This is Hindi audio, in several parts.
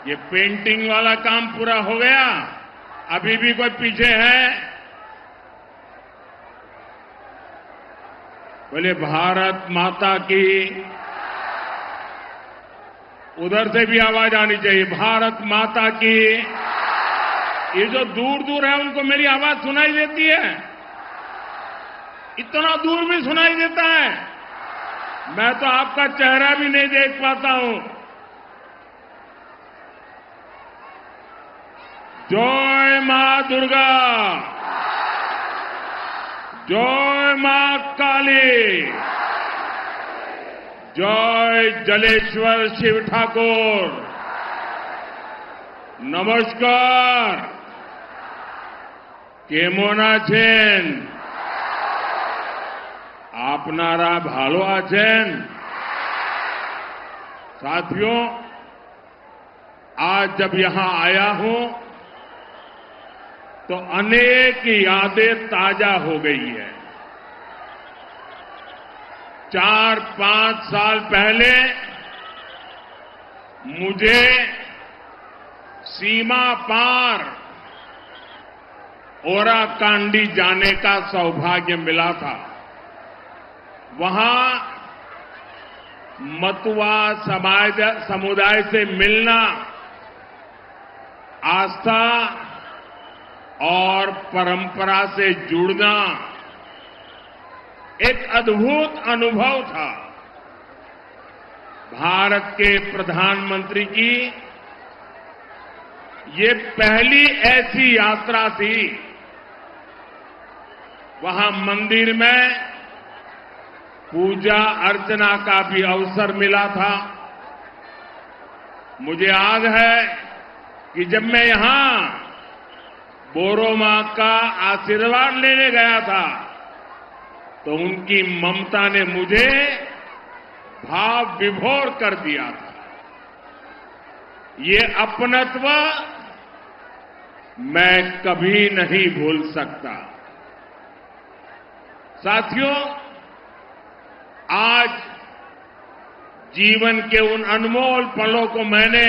ये पेंटिंग वाला काम पूरा हो गया? अभी भी कोई पीछे है? बोले भारत माता की। उधर से भी आवाज आनी चाहिए, भारत माता की। ये जो दूर दूर है उनको मेरी आवाज सुनाई देती है? इतना दूर भी सुनाई देता है? मैं तो आपका चेहरा भी नहीं देख पाता हूं। जय मां दुर्गा, जय मां काली, जय जलेश्वर शिव ठाकुर। नमस्कार। केमन आছেন? आपनारा भालो आছেন? साथियों, आज जब यहां आया हूं तो अनेक यादें ताजा हो गई है। 4-5 साल पहले मुझे सीमा पार ओराकांडी जाने का सौभाग्य मिला था। वहां मतुआ समुदाय से मिलना आस्था और परंपरा से जुड़ना एक अद्भुत अनुभव था। भारत के प्रधानमंत्री की ये पहली ऐसी यात्रा थी। वहां मंदिर में पूजा अर्चना का भी अवसर मिला था। मुझे याद है कि जब मैं यहां बोरो मां का आशीर्वाद लेने गया था तो उनकी ममता ने मुझे भाव विभोर कर दिया था। ये अपनत्व मैं कभी नहीं भूल सकता। साथियों, आज जीवन के उन अनमोल पलों को मैंने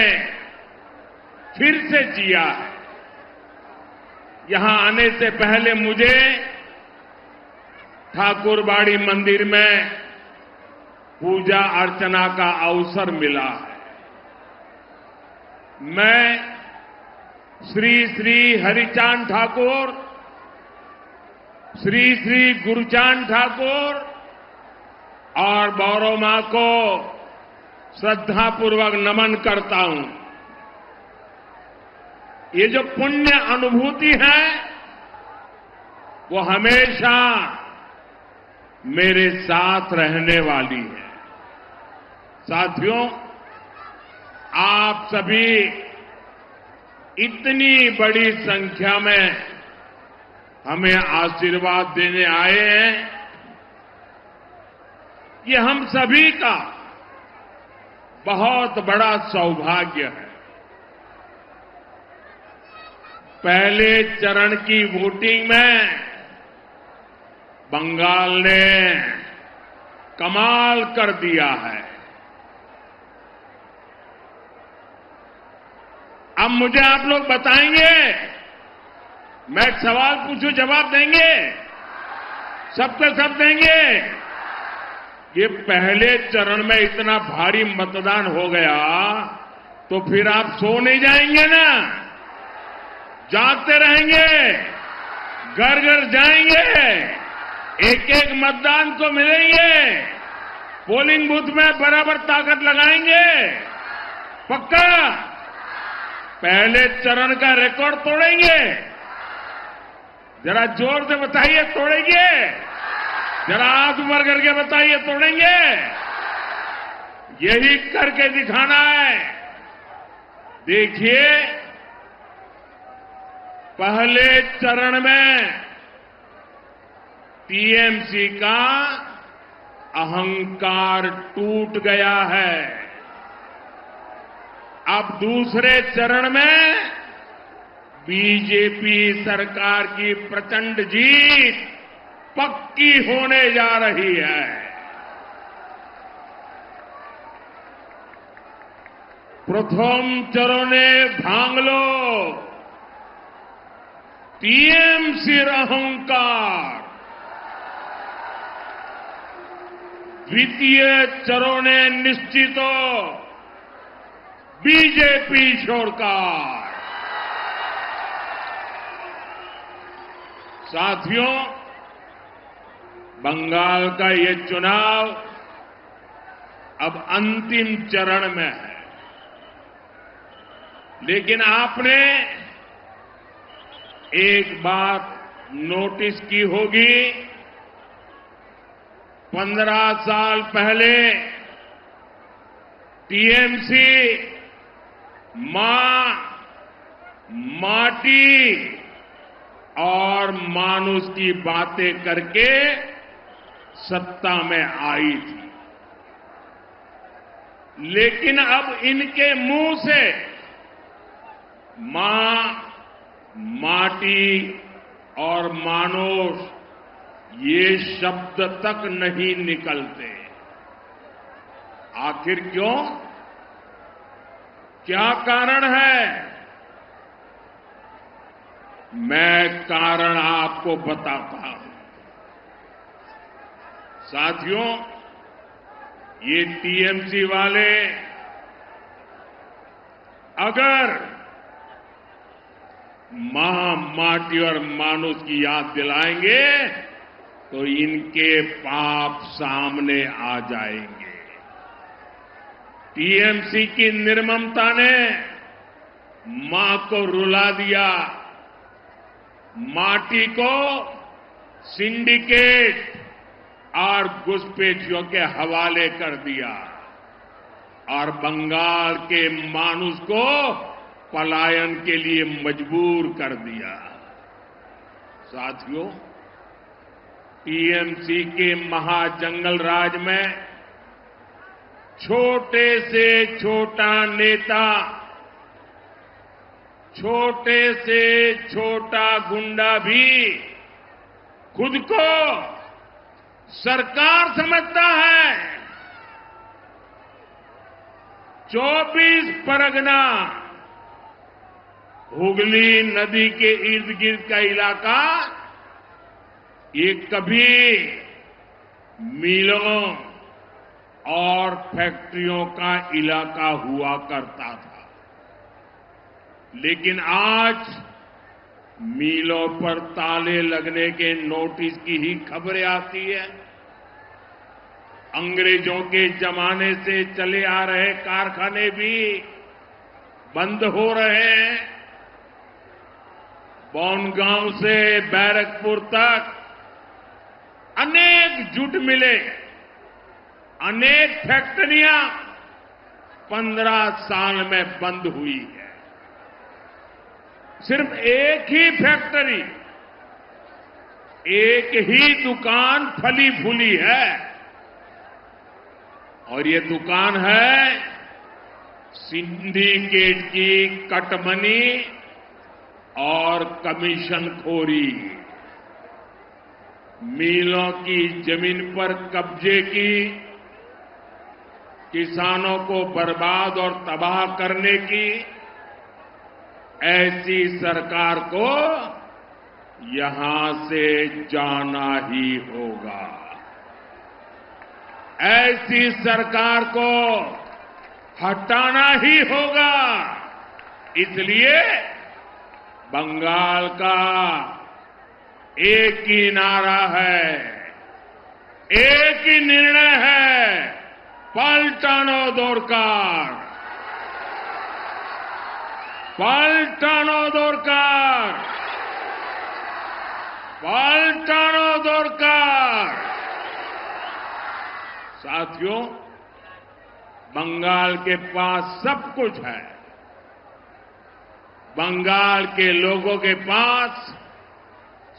फिर से जिया है। यहां आने से पहले मुझे ठाकुरबाड़ी मंदिर में पूजा अर्चना का अवसर मिला है। मैं श्री श्री हरिचांद ठाकुर, श्री श्री गुरुचांद ठाकुर और बोरो मां को श्रद्धापूर्वक नमन करता हूं। ये जो पुण्य अनुभूति है वो हमेशा मेरे साथ रहने वाली है। साथियों, आप सभी इतनी बड़ी संख्या में हमें आशीर्वाद देने आए हैं, ये हम सभी का बहुत बड़ा सौभाग्य है। पहले चरण की वोटिंग में बंगाल ने कमाल कर दिया है। अब मुझे आप लोग बताएंगे, मैं एक सवाल पूछूं, जवाब देंगे? सबके सब देंगे? ये पहले चरण में इतना भारी मतदान हो गया तो फिर आप सो नहीं जाएंगे ना? जागते रहेंगे, घर घर जाएंगे, एक एक मतदान को मिलेंगे, पोलिंग बूथ में बराबर ताकत लगाएंगे? पक्का? पहले चरण का रिकॉर्ड तोड़ेंगे? जरा जोर से बताइए, तोड़ेंगे? जरा हाथ ऊपर करके बताइए, तोड़ेंगे? यही करके दिखाना है। देखिए, पहले चरण में टीएमसी का अहंकार टूट गया है। अब दूसरे चरण में बीजेपी सरकार की प्रचंड जीत पक्की होने जा रही है। प्रथम चरणे भांगलो टीएमसीर अहंकार, द्वितीय चरणे निश्चितो बीजेपी सरकार। साथियों, बंगाल का ये चुनाव अब अंतिम चरण में है, लेकिन आपने एक बात नोटिस की होगी, 15 साल पहले टीएमसी मां, माटी और मानुष की बातें करके सत्ता में आई थी, लेकिन अब इनके मुंह से मां, माटी और मानुष ये शब्द तक नहीं निकलते। आखिर क्यों? क्या कारण है? मैं कारण आपको बताता हूं। साथियों, ये टीएमसी वाले अगर मां, माटी और मानुष की याद दिलाएंगे तो इनके पाप सामने आ जाएंगे। टीएमसी की निर्ममता ने मां को रुला दिया, माटी को सिंडिकेट और घुसपैठियों के हवाले कर दिया और बंगाल के मानुष को पलायन के लिए मजबूर कर दिया। साथियों, टीएमसी के महाजंगल राज में छोटे से छोटा नेता, छोटे से छोटा गुंडा भी खुद को सरकार समझता है। 24 परगना, हुगली नदी के इर्द गिर्द का इलाका, ये कभी मिलों और फैक्ट्रियों का इलाका हुआ करता था, लेकिन आज मिलों पर ताले लगने के नोटिस की ही खबरें आती है। अंग्रेजों के जमाने से चले आ रहे कारखाने भी बंद हो रहे हैं। बोनगांव से बैरकपुर तक अनेक जूट मिले, अनेक फैक्ट्रियां 15 साल में बंद हुई है। सिर्फ एक ही फैक्ट्री, एक ही दुकान फली फूली है, और ये दुकान है सिंडिकेट की कटमनी और कमीशनखोरी। मिलों की जमीन पर कब्जे की, किसानों को बर्बाद और तबाह करने की, ऐसी सरकार को यहां से जाना ही होगा। ऐसी सरकार को हटाना ही होगा। इसलिए बंगाल का एक ही नारा है, एक ही निर्णय है, पलटानो दरकार, पलटानो दरकार, पलटानो दरकार। साथियों, बंगाल के पास सब कुछ है। बंगाल के लोगों के पास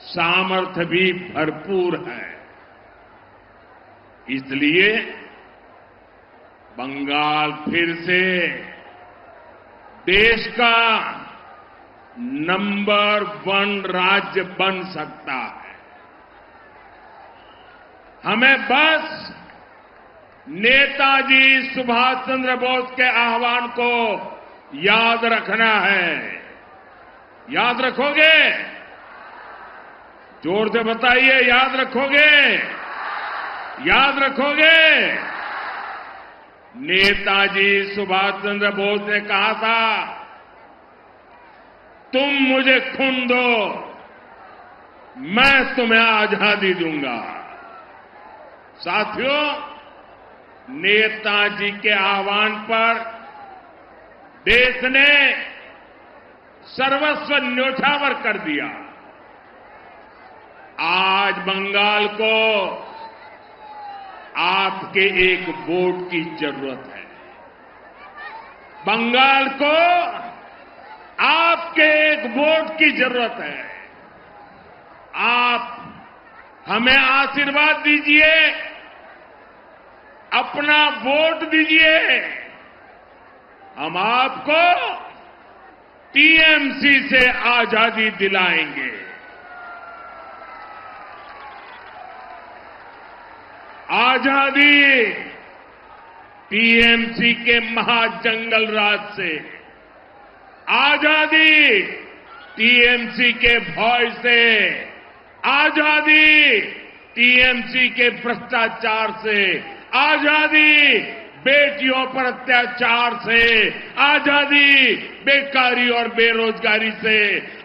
सामर्थ्य भी भरपूर है। इसलिए बंगाल फिर से देश का नंबर 1 राज्य बन सकता है। हमें बस नेताजी सुभाष चंद्र बोस के आह्वान को याद रखना है। याद रखोगे? जोर से बताइए, याद रखोगे? याद रखोगे? नेताजी सुभाष चंद्र बोस ने कहा था, तुम मुझे खून दो, मैं तुम्हें आजादी दूंगा। साथियों, नेताजी के आह्वान पर देश ने सर्वस्व न्योछावर कर दिया। आज बंगाल को आपके एक वोट की जरूरत है। बंगाल को आपके एक वोट की जरूरत है। आप हमें आशीर्वाद दीजिए, अपना वोट दीजिए। हम आपको टीएमसी से आजादी दिलाएंगे। आजादी टीएमसी के महाजंगल राज से, आजादी टीएमसी के भय से, आजादी टीएमसी के भ्रष्टाचार से, आजादी बेटियों पर अत्याचार से, आजादी बेकारी और बेरोजगारी से,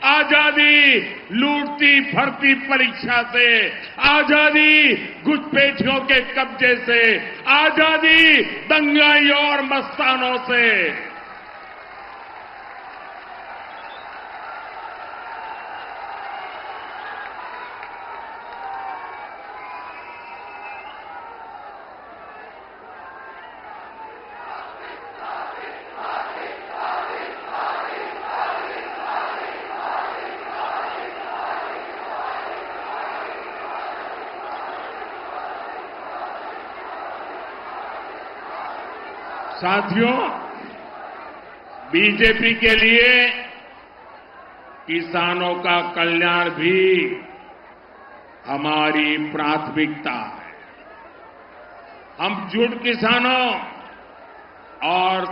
आजादी लूटती भर्ती परीक्षा से, आजादी घुसपैठियों के कब्जे से, आजादी दंगाइयों और मस्तानों से। साथियों, बीजेपी के लिए किसानों का कल्याण भी हमारी प्राथमिकता है। हम जुट किसानों और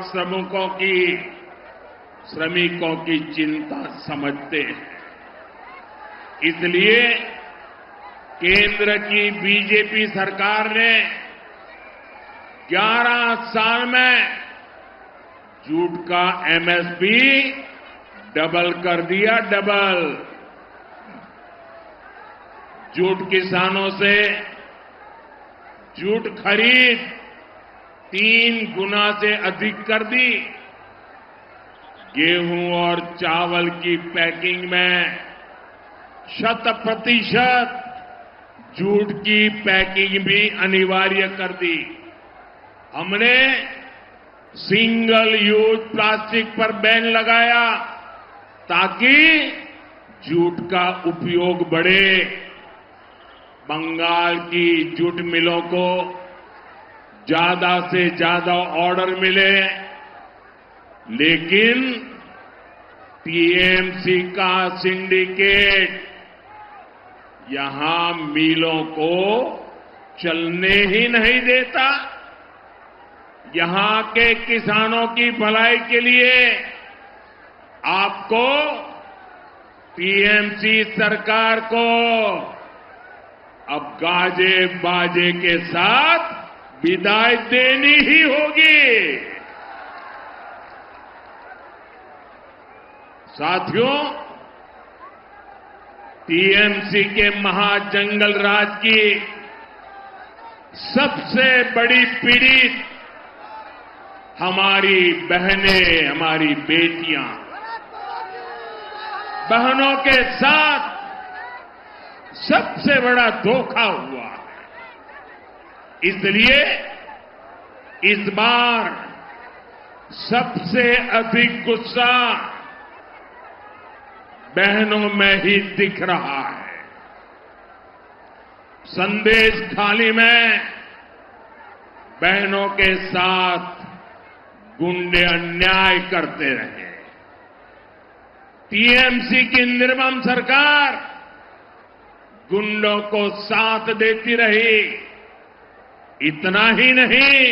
श्रमिकों की चिंता समझते हैं। इसलिए केंद्र की बीजेपी सरकार ने 11 साल में जूट का एमएसपी डबल कर दिया, डबल। जूट किसानों से जूट खरीद 3 गुना से अधिक कर दी। गेहूं और चावल की पैकिंग में 100% जूट की पैकिंग भी अनिवार्य कर दी। हमने सिंगल यूज प्लास्टिक पर बैन लगाया ताकि जूट का उपयोग बढ़े। बंगाल की जूट मिलों को ज्यादा से ज्यादा ऑर्डर मिले, लेकिन टीएमसी का सिंडिकेट यहां मिलों को चलने ही नहीं देता। यहां के किसानों की भलाई के लिए आपको टीएमसी सरकार को अब गाजे बाजे के साथ विदाई देनी ही होगी। साथियों, टीएमसी के महाजंगल राज की सबसे बड़ी पीड़ित हमारी बहनें, हमारी बेटियां। बहनों के साथ सबसे बड़ा धोखा हुआ है। इसलिए इस बार सबसे अधिक गुस्सा बहनों में ही दिख रहा है। संदेश खाली में बहनों के साथ गुंडे अन्याय करते रहे। टीएमसी की निर्मम सरकार गुंडों को साथ देती रही। इतना ही नहीं,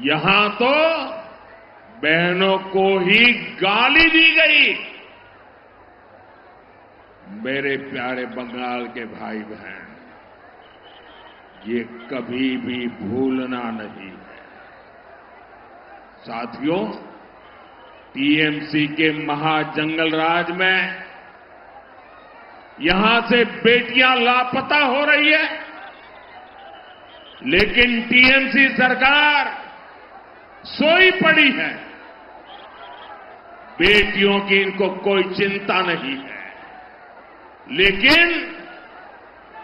यहां तो बहनों को ही गाली दी गई। मेरे प्यारे बंगाल के भाई बहन, ये कभी भी भूलना नहीं है। साथियों, टीएमसी के महाजंगल राज में यहां से बेटियां लापता हो रही है, लेकिन टीएमसी सरकार सोई पड़ी है। बेटियों की इनको कोई चिंता नहीं है। लेकिन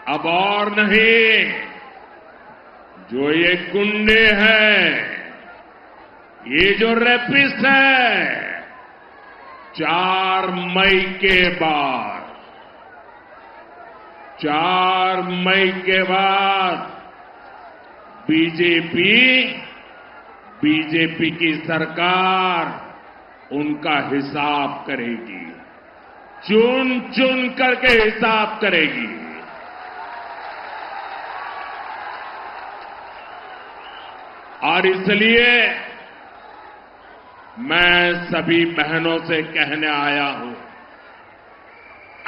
अब और नहीं, जो ये गुंडे हैं, ये जो रेपिस्ट है, 4 मई के बाद 4 मई के बाद बीजेपी की सरकार उनका हिसाब करेगी, चुन चुन करके हिसाब करेगी। और इसलिए मैं सभी बहनों से कहने आया हूं,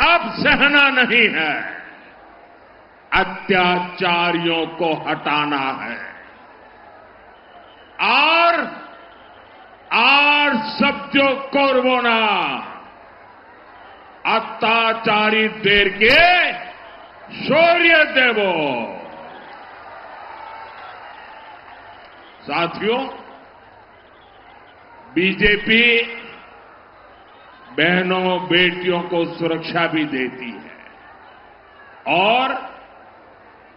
अब सहना नहीं है, अत्याचारियों को हटाना है और सत्यो कोरबोना अत्याचारी देर के शौर्य देवो। साथियों, बीजेपी बहनों बेटियों को सुरक्षा भी देती है और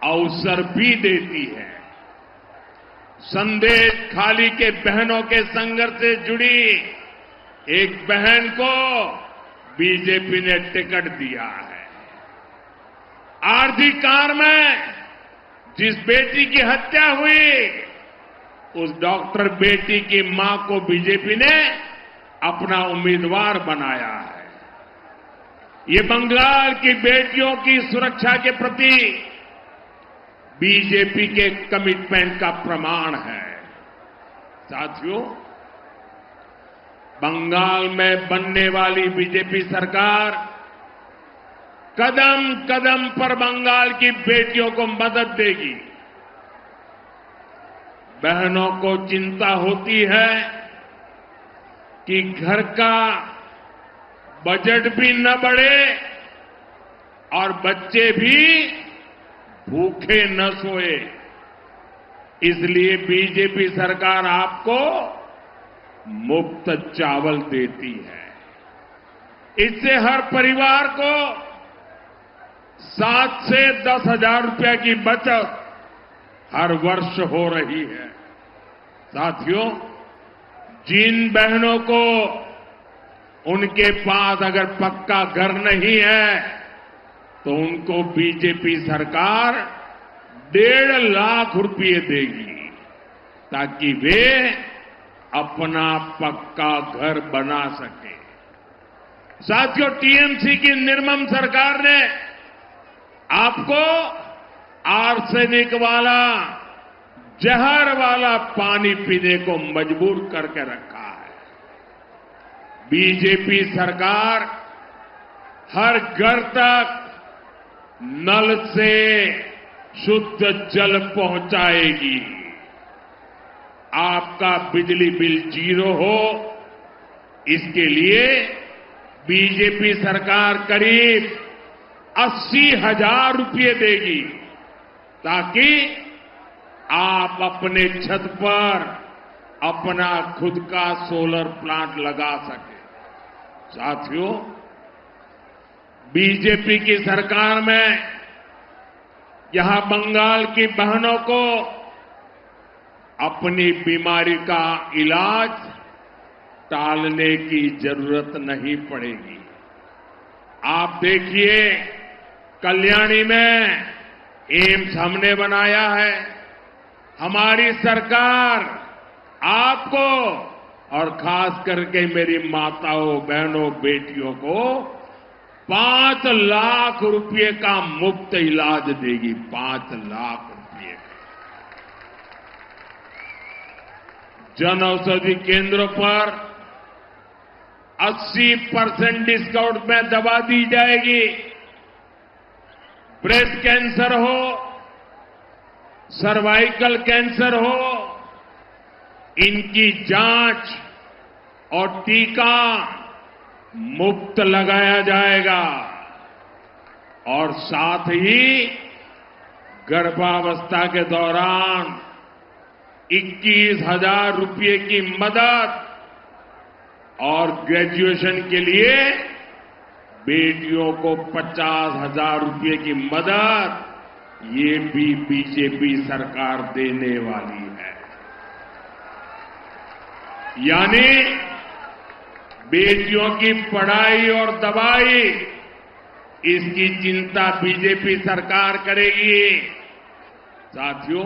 अवसर भी देती है। संदेश खाली के बहनों के संघर्ष से जुड़ी एक बहन को बीजेपी ने टिकट दिया है। आरजी कार में जिस बेटी की हत्या हुई, उस डॉक्टर बेटी की मां को बीजेपी ने अपना उम्मीदवार बनाया है। ये बंगाल की बेटियों की सुरक्षा के प्रति बीजेपी के कमिटमेंट का प्रमाण है। साथियों, बंगाल में बनने वाली बीजेपी सरकार कदम कदम पर बंगाल की बेटियों को मदद देगी। बहनों को चिंता होती है कि घर का बजट भी न बढ़े और बच्चे भी भूखे न सोए। इसलिए बीजेपी सरकार आपको मुफ्त चावल देती है। इससे हर परिवार को 7 से 10 हजार रुपए की बचत हर वर्ष हो रही है। साथियों, जिन बहनों को उनके पास अगर पक्का घर नहीं है, तो उनको बीजेपी सरकार 1.5 लाख रुपए देगी ताकि वे अपना पक्का घर बना सके। साथियों, टीएमसी की निर्मम सरकार ने आपको आर्सेनिक वाला, जहर वाला पानी पीने को मजबूर करके रखा है। बीजेपी सरकार हर घर तक नल से शुद्ध जल पहुंचाएगी। आपका बिजली बिल 0 हो, इसके लिए बीजेपी सरकार करीब 80,000 रुपए देगी ताकि आप अपने छत पर अपना खुद का सोलर प्लांट लगा सके। साथियों, बीजेपी की सरकार में यहां बंगाल की बहनों को अपनी बीमारी का इलाज टालने की जरूरत नहीं पड़ेगी। आप देखिए, कल्याणी में एम्स हमने बनाया है। हमारी सरकार आपको और खास करके मेरी माताओं, बहनों, बेटियों को 5 लाख रुपए का मुफ्त इलाज देगी। 5 लाख रुपए का। जन औषधि केंद्रों पर 80% डिस्काउंट में दवा दी जाएगी। ब्रेस्ट कैंसर हो, सर्वाइकल कैंसर हो, इनकी जांच और टीका मुफ्त लगाया जाएगा और साथ ही गर्भावस्था के दौरान 21,000 रुपये की मदद और ग्रेजुएशन के लिए बेटियों को 50,000 रुपये की मदद ये भी बीजेपी सरकार देने वाली है। यानी बेटियों की पढ़ाई और दवाई, इसकी चिंता बीजेपी सरकार करेगी। साथियों,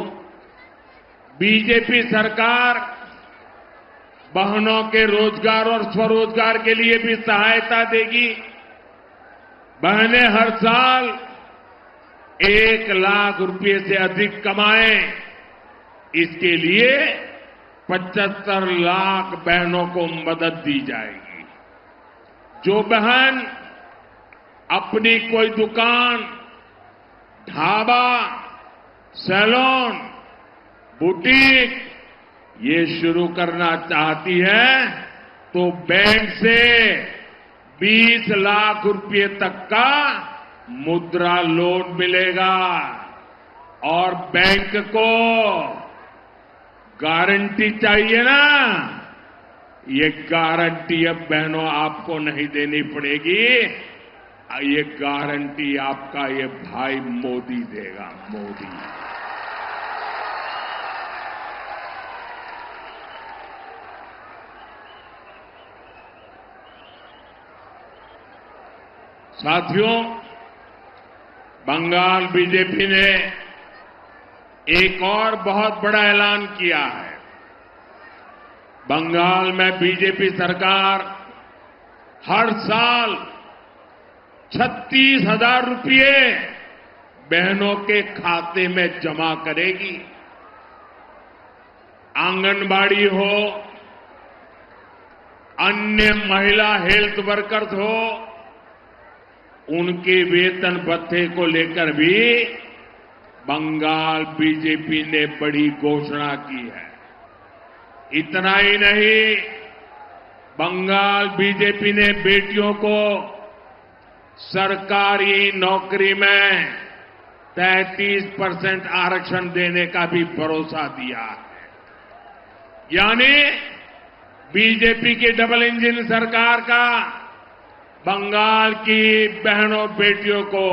बीजेपी सरकार बहनों के रोजगार और स्वरोजगार के लिए भी सहायता देगी। बहनें हर साल 1 लाख रुपए से अधिक कमाएं, इसके लिए 75 लाख बहनों को मदद दी जाएगी। जो बहन अपनी कोई दुकान, ढाबा, सैलून, बुटीक ये शुरू करना चाहती है तो बैंक से 20 लाख रुपए तक का मुद्रा लोन मिलेगा और बैंक को गारंटी चाहिए ना, ये गारंटी अब बहनों आपको नहीं देनी पड़ेगी, ये गारंटी आपका ये भाई मोदी देगा, मोदी। साथियों, बंगाल बीजेपी ने एक और बहुत बड़ा ऐलान किया है। बंगाल में बीजेपी सरकार हर साल 36,000 रुपये बहनों के खाते में जमा करेगी। आंगनबाड़ी हो, अन्य महिला हेल्थ वर्कर्स हो, उनके वेतन भत्ते को लेकर भी बंगाल बीजेपी ने बड़ी घोषणा की है। इतना ही नहीं, बंगाल बीजेपी ने बेटियों को सरकारी नौकरी में 33% आरक्षण देने का भी भरोसा दिया है। यानी बीजेपी की डबल इंजन सरकार का बंगाल की बहनों बेटियों को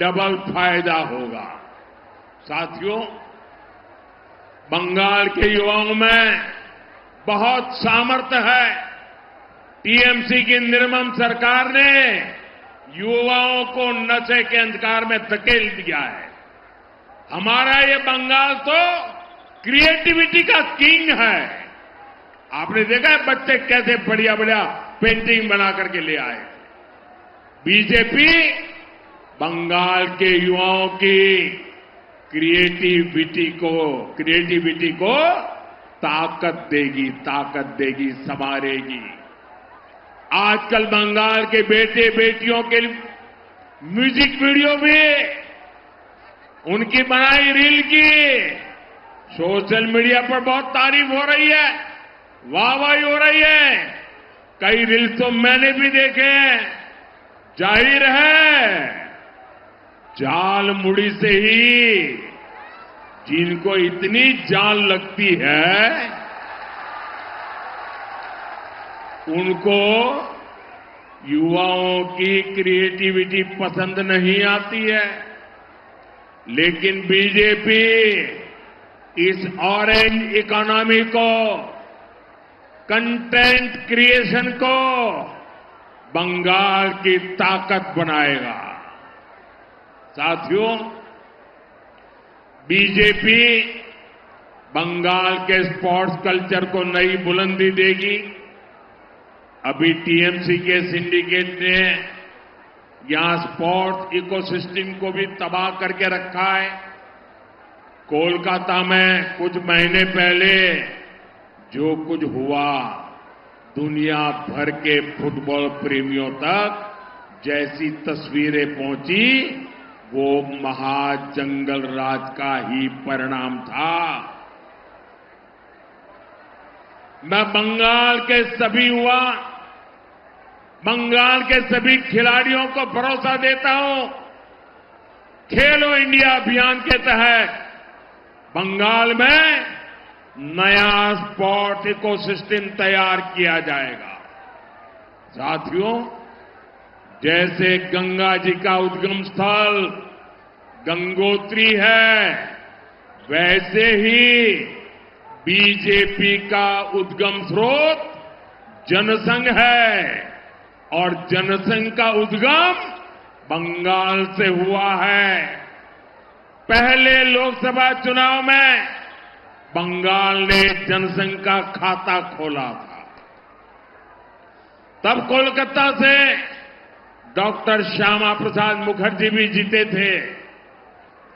डबल फायदा होगा। साथियों, बंगाल के युवाओं में बहुत सामर्थ्य है। टीएमसी की निर्मम सरकार ने युवाओं को नशे के अंधकार में धकेल दिया है। हमारा ये बंगाल तो क्रिएटिविटी का किंग है। आपने देखा है बच्चे कैसे बढ़िया बढ़िया पेंटिंग बना करके ले आए। बीजेपी बंगाल के युवाओं की क्रिएटिविटी को ताकत देगी, संवारेगी। आजकल बंगाल के बेटे बेटियों के म्यूजिक वीडियो भी, उनकी बनाई रील की सोशल मीडिया पर बहुत तारीफ हो रही है, वाहवाही हो रही है। कई रील्स तो मैंने भी देखे हैं। जाहिर है, जाल मुड़ी से ही जिनको इतनी जान लगती है, उनको युवाओं की क्रिएटिविटी पसंद नहीं आती है। लेकिन बीजेपी इस ऑरेंज इकोनॉमी को, कंटेंट क्रिएशन को बंगाल की ताकत बनाएगा। साथियों, बीजेपी बंगाल के स्पोर्ट्स कल्चर को नई बुलंदी देगी। अभी टीएमसी के सिंडिकेट ने यहां स्पोर्ट्स इकोसिस्टम को भी तबाह करके रखा है। कोलकाता में कुछ महीने पहले जो कुछ हुआ दुनिया भर के फुटबॉल प्रेमियों तक जैसी तस्वीरें पहुंची वो महाजंगल राज का ही परिणाम था। मैं बंगाल के सभी खिलाड़ियों को भरोसा देता हूं, खेलो इंडिया अभियान के तहत बंगाल में नया स्पोर्ट्स इकोसिस्टम तैयार किया जाएगा। साथियों, जैसे गंगा जी का उद्गम स्थल गंगोत्री है, वैसे ही बीजेपी का उद्गम स्रोत जनसंघ है और जनसंघ का उद्गम बंगाल से हुआ है। पहले लोकसभा चुनाव में बंगाल ने जनसंघ का खाता खोला था। तब कोलकाता से डॉक्टर श्यामा प्रसाद मुखर्जी भी जीते थे।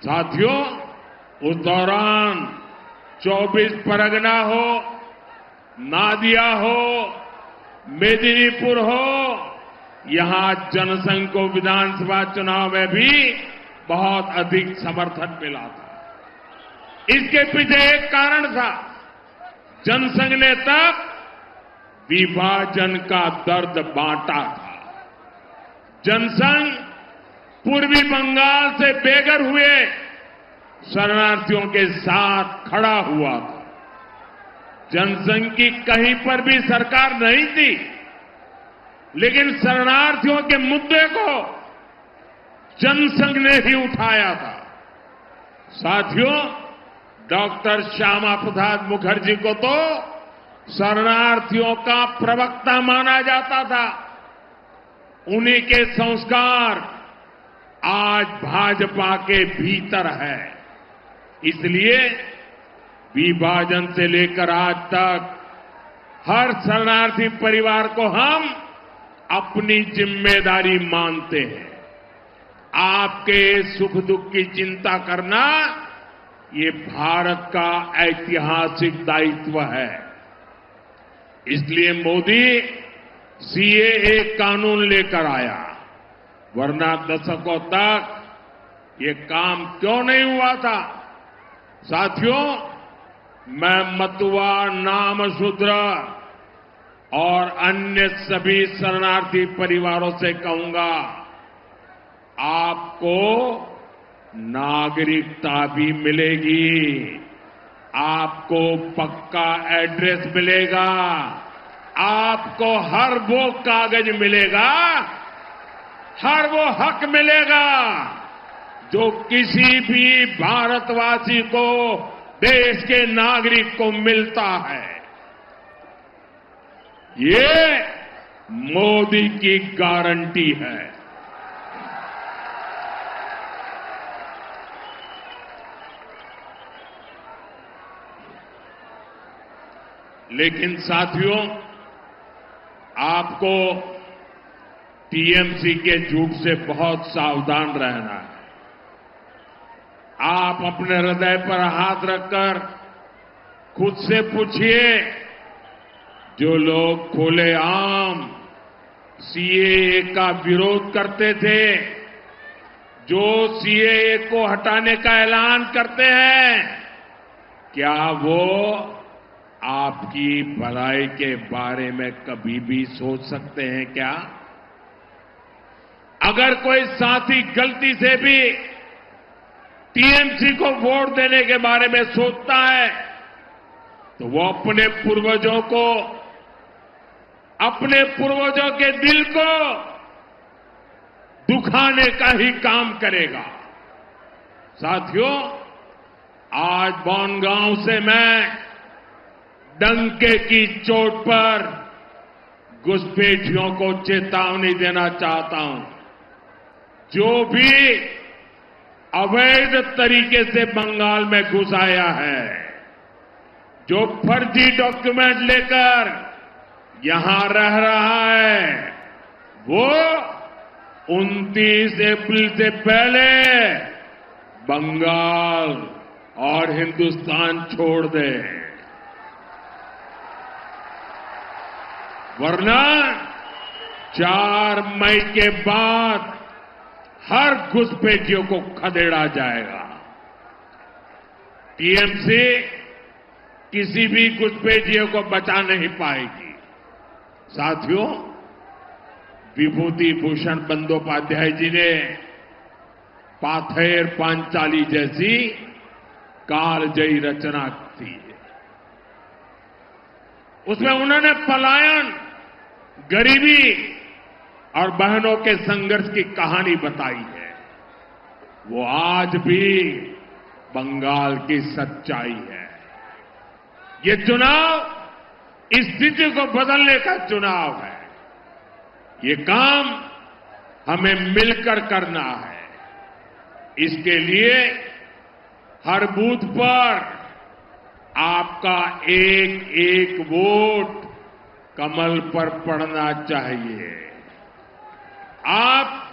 साथियों, उस दौरान 24 परगना हो, नादिया हो, मेदिनीपुर हो, यहां जनसंघ को विधानसभा चुनाव में भी बहुत अधिक समर्थन मिला था। इसके पीछे एक कारण था, जनसंघ ने तब विभाजन का दर्द बांटा था। जनसंघ पूर्वी बंगाल से बेघर हुए शरणार्थियों के साथ खड़ा हुआ था। जनसंघ की कहीं पर भी सरकार नहीं थी, लेकिन शरणार्थियों के मुद्दे को जनसंघ ने ही उठाया था। साथियों, डॉक्टर श्यामा प्रसाद मुखर्जी को तो शरणार्थियों का प्रवक्ता माना जाता था। उन्हीं के संस्कार आज भाजपा के भीतर है। इसलिए विभाजन से लेकर आज तक हर शरणार्थी परिवार को हम अपनी जिम्मेदारी मानते हैं। आपके सुख दुख की चिंता करना ये भारत का ऐतिहासिक दायित्व है। इसलिए मोदी सीएए कानून लेकर आया, वरना दशकों तक ये काम क्यों नहीं हुआ था। साथियों, मैं मतुआ, नामशूद्र और अन्य सभी शरणार्थी परिवारों से कहूंगा, आपको नागरिकता भी मिलेगी, आपको पक्का एड्रेस मिलेगा, आपको हर वो कागज मिलेगा, हर वो हक मिलेगा जो किसी भी भारतवासी को, देश के नागरिक को मिलता है। ये मोदी की गारंटी है। लेकिन साथियों, आपको टीएमसी के झूठ से बहुत सावधान रहना है। आप अपने हृदय पर हाथ रखकर खुद से पूछिए, जो लोग खुलेआम सीएए का विरोध करते थे, जो सीएए को हटाने का ऐलान करते हैं, क्या वो आपकी भलाई के बारे में कभी भी सोच सकते हैं क्या? अगर कोई साथी गलती से भी टीएमसी को वोट देने के बारे में सोचता है तो वो अपने पूर्वजों के दिल को दुखाने का ही काम करेगा। साथियों, आज बनगांव से मैं डंके की चोट पर घुसपैठियों को चेतावनी देना चाहता हूं। जो भी अवैध तरीके से बंगाल में घुस आया है, जो फर्जी डॉक्यूमेंट लेकर यहां रह रहा है, वो 29 अप्रैल से पहले बंगाल और हिंदुस्तान छोड़ दे। वरना 4 मई के बाद हर घुसपैठियों को खदेड़ा जाएगा। टीएमसी किसी भी घुसपैठियों को बचा नहीं पाएगी। साथियों, विभूति भूषण बंदोपाध्याय जी ने पाथेर पांचाली जैसी कालजयी रचना की है। उसमें उन्होंने पलायन, गरीबी और बहनों के संघर्ष की कहानी बताई है। वो आज भी बंगाल की सच्चाई है। ये चुनाव इस स्थिति को बदलने का चुनाव है। ये काम हमें मिलकर करना है। इसके लिए हर बूथ पर आपका एक एक वोट कमल पर पड़ना चाहिए। आप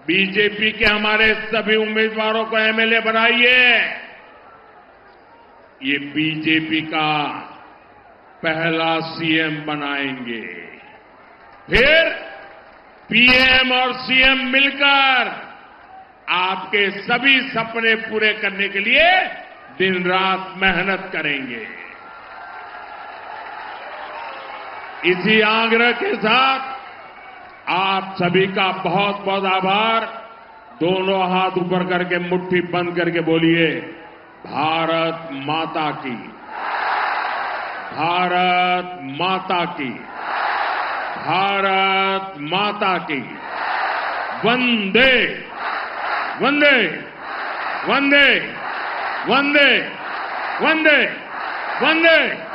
बीजेपी के हमारे सभी उम्मीदवारों को एमएलए बनाइए। ये बीजेपी का पहला सीएम बनाएंगे। फिर पीएम और सीएम मिलकर आपके सभी सपने पूरे करने के लिए दिन रात मेहनत करेंगे। इसी आग्रह के साथ आप सभी का बहुत बहुत आभार। दोनों हाथ ऊपर करके मुट्ठी बंद करके बोलिए, भारत माता की, भारत माता की, भारत माता की। वंदे वंदे वंदे वंदे वंदे वंदे।